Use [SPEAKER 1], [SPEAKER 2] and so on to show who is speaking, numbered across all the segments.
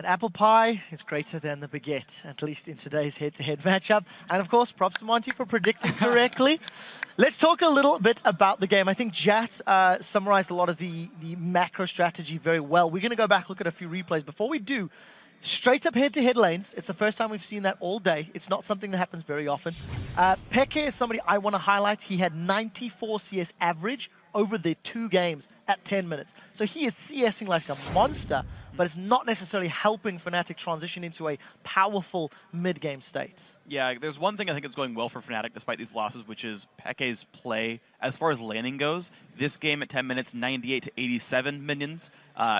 [SPEAKER 1] apple pie is greater than the baguette, at least in today's head-to-head matchup. And of course, props to Monty for predicting correctly. Let's talk a little bit about the game. I think Jat summarized a lot of the macro strategy very well. We're going to go back, look at a few replays. Before we do, straight up head-to-head lanes. It's the first time we've seen that all day. It's not something that happens very often. Peke is somebody I want to highlight. He had 94 CS average over the 2 games at 10 minutes. So he is CSing like a monster, but it's not necessarily helping Fnatic transition into a powerful mid-game state.
[SPEAKER 2] Yeah, there's one thing I think that's going well for Fnatic despite these losses, which is Peke's play as far as laning goes. This game at 10 minutes, 98 to 87 minions.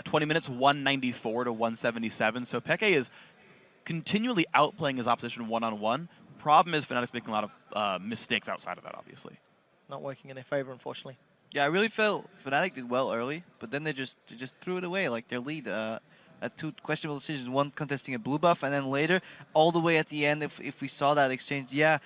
[SPEAKER 2] 20 minutes, 194 to 177. So Peke is continually outplaying his opposition one-on-one. Problem is Fnatic's making a lot of mistakes outside of that, obviously.
[SPEAKER 1] Not working in their favor, unfortunately.
[SPEAKER 3] Yeah, I really felt Fnatic did well early, but then they just threw it away, like their lead at 2 questionable decisions, one contesting a blue buff, and then later, all the way at the end, if we saw that exchange, yeah,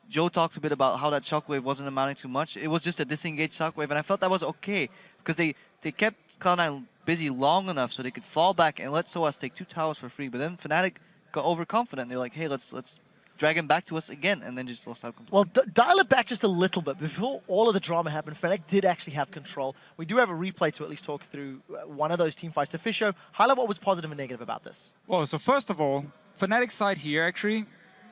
[SPEAKER 3] Joe talked a bit about how that shockwave wasn't amounting to much. It was just a disengaged shockwave, and I felt that was okay, because they kept Cloud9 busy long enough so they could fall back and let SOAS take 2 towers for free, but then Fnatic got overconfident. They're like, hey, let's drag him back to us again, and then just lost out completely.
[SPEAKER 1] Well, dial it back just a little bit. Before all of the drama happened, Fnatic did actually have control. We do have a replay to at least talk through one of those team fights. To Fisho, highlight what was positive and negative about this.
[SPEAKER 4] Well, so first of all, Fnatic's side here actually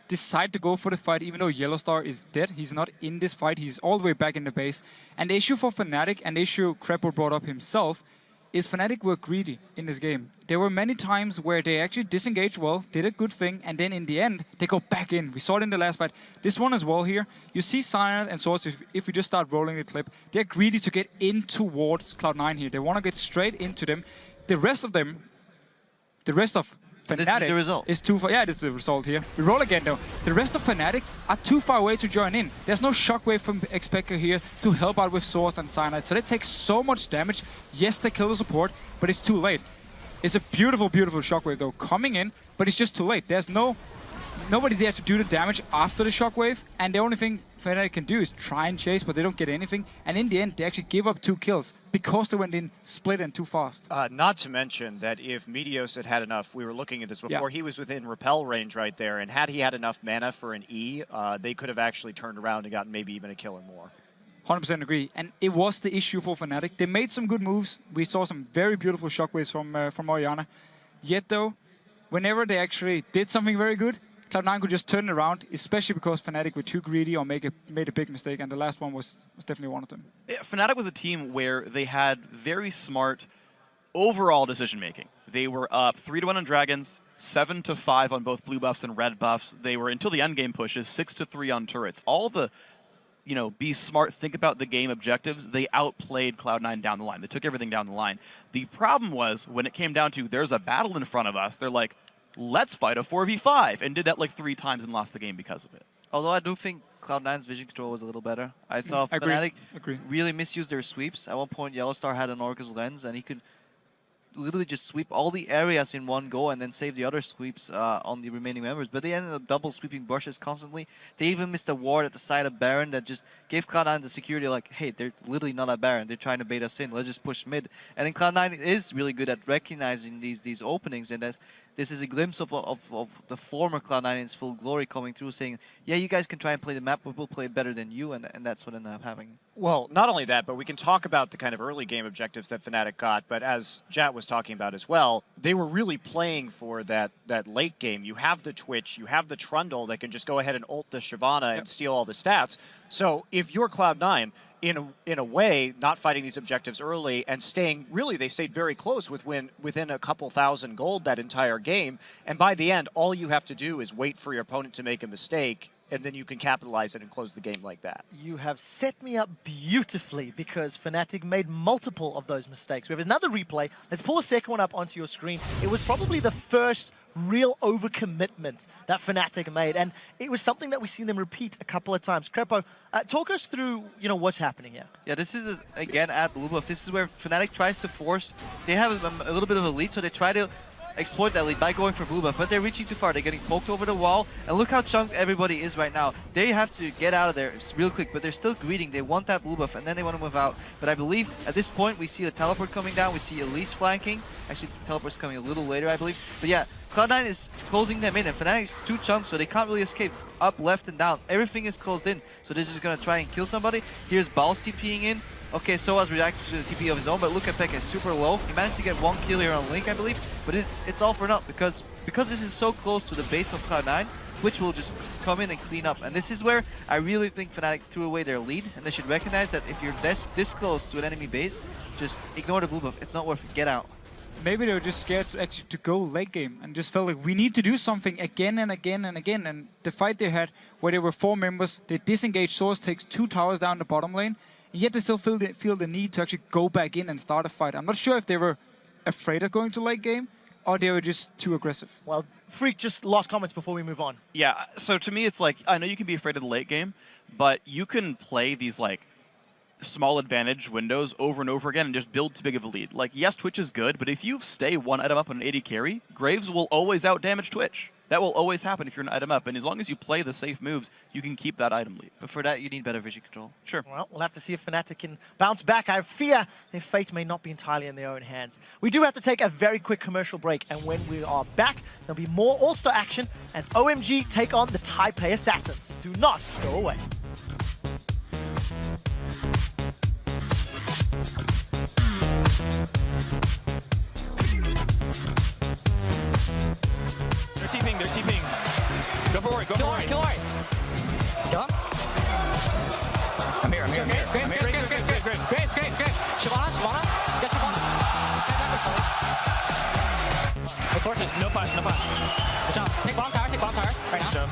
[SPEAKER 4] decide to go for the fight even though Yellowstar is dead. He's not in this fight. He's all the way back in the base. And the issue for Fnatic, and the issue Crepo brought up himself, is Fnatic were greedy in this game. There were many times where they actually disengaged well, did a good thing, and then in the end, they go back in. We saw it in the last fight. This one as well here. You see Cyanide and Source, if we just start rolling the clip, they're greedy to get in towards Cloud9 here. They want to get straight into them. The rest of them, the rest of Fnatic
[SPEAKER 3] this is the result.
[SPEAKER 4] is too far. Yeah, this is the result here. We roll again though. The rest of Fnatic are too far away to join in. There's no shockwave from Xpeke here to help out with Source and Cyanide. So they take so much damage. Yes, they kill the support, but it's too late. It's a beautiful, beautiful shockwave though coming in, but it's just too late. There's nobody there to do the damage after the shockwave, and the only thing Fnatic can do is try and chase, but they don't get anything. And in the end, they actually give up 2 kills because they went in split and too fast.
[SPEAKER 5] Not to mention that if Meteos had enough, we were looking at this before, he was within repel range right there, and had he had enough mana for an E, they could have actually turned around and gotten maybe even a kill or more.
[SPEAKER 4] 100% agree, and it was the issue for Fnatic. They made some good moves. We saw some very beautiful shockwaves from Orianna. Yet though, whenever they actually did something very good, Cloud9 could just turn it around, especially because Fnatic were too greedy or made a big mistake, and the last one was definitely one of them.
[SPEAKER 2] Yeah, Fnatic was a team where they had very smart overall decision-making. They were up 3-1 on Dragons, 7-5 on both blue buffs and red buffs. They were, until the endgame pushes, 6-3 on turrets. All the, be smart, think about the game objectives, they outplayed Cloud9 down the line. They took everything down the line. The problem was, when it came down to, there's a battle in front of us, they're like, let's fight a 4v5, and did that like 3 times and lost the game because of it.
[SPEAKER 3] Although I do think Cloud9's vision control was a little better. I saw Fnatic really misuse their sweeps. At one point, Yellowstar had an Orcus lens, and he could literally just sweep all the areas in one go and then save the other sweeps on the remaining members. But they ended up double sweeping brushes constantly. They even missed a ward at the side of Baron that just gave Cloud9 the security like, hey, they're literally not at Baron. They're trying to bait us in. Let's just push mid. And then Cloud9 is really good at recognizing these openings, and this is a glimpse of the former Cloud9 in its full glory coming through, saying, yeah, you guys can try and play the map, but we'll play it better than you, and that's what ended up happening.
[SPEAKER 5] Well, not only that, but we can talk about the kind of early game objectives that Fnatic got, but as Jat was talking about as well, they were really playing for that late game. You have the Twitch, you have the Trundle that can just go ahead and ult the Shyvana and steal all the stats. So if you're Cloud9, in a way, not fighting these objectives early and staying, really, they stayed very close within a couple thousand gold that entire game. And by the end, all you have to do is wait for your opponent to make a mistake, and then you can capitalize it and close the game like that.
[SPEAKER 1] You have set me up beautifully because Fnatic made multiple of those mistakes. We have another replay. Let's pull a second one up onto your screen. It was probably the first real overcommitment that Fnatic made, and it was something that we've seen them repeat a couple of times. Crepo, talk us through, what's happening here.
[SPEAKER 3] Yeah, this is, again, at blue buff. This is where Fnatic tries to force. They have a little bit of a lead, so they try to exploit that lead by going for blue buff, but they're reaching too far. They're getting poked over the wall, and look how chunked everybody is right now. They have to get out of there real quick, but they're still greeting. They want that blue buff, and then they want to move out. But I believe at this point, we see the teleport coming down. We see Elise flanking. Actually, the teleport's coming a little later, I believe. But yeah, Cloud9 is closing them in, and Fnatic's too chunked, so they can't really escape up, left, and down. Everything is closed in, so they're just going to try and kill somebody. Here's Balls TPing in. Okay, Soa's reacting to the TP of his own, but look at Pekka is super low. He managed to get 1 kill here on Link, I believe, but it's all for naught because this is so close to the base of Cloud9, Twitch will just come in and clean up. And this is where I really think Fnatic threw away their lead, and they should recognize that if you're this close to an enemy base, just ignore the blue buff. It's not worth it. Get out.
[SPEAKER 4] Maybe they were just scared to actually to go late game and just felt like we need to do something again and again and again. And the fight they had, where there were 4 members, they disengaged Source, takes 2 towers down the bottom lane, and yet they still feel the need to actually go back in and start a fight. I'm not sure if they were afraid of going to late game or they were just too aggressive.
[SPEAKER 1] Well, Freak, just last comments before we move on.
[SPEAKER 2] Yeah, so to me, it's like, I know you can be afraid of the late game, but you can play these, like, small advantage windows over and over again and just build too big of a lead. Like, yes, Twitch is good, but if you stay 1 item up on an 80 carry, Graves will always out-damage Twitch. That will always happen if you're an item up, and as long as you play the safe moves, you can keep that item lead.
[SPEAKER 3] But for that, you need better vision control.
[SPEAKER 2] Sure.
[SPEAKER 1] Well, we'll have to see if Fnatic can bounce back. I fear their fate may not be entirely in their own hands. We do have to take a very quick commercial break, and when we are back, there'll be more All-Star action as OMG take on the Taipei Assassins. Do not go away.
[SPEAKER 6] They're TPing. Go for it, go for it.
[SPEAKER 7] Kill it. Kill him.
[SPEAKER 6] I'm here.
[SPEAKER 7] Graves. Shyvana. Get Shyvana. It's working.
[SPEAKER 6] No flash.
[SPEAKER 7] Good job. Take bottom tower. Right now.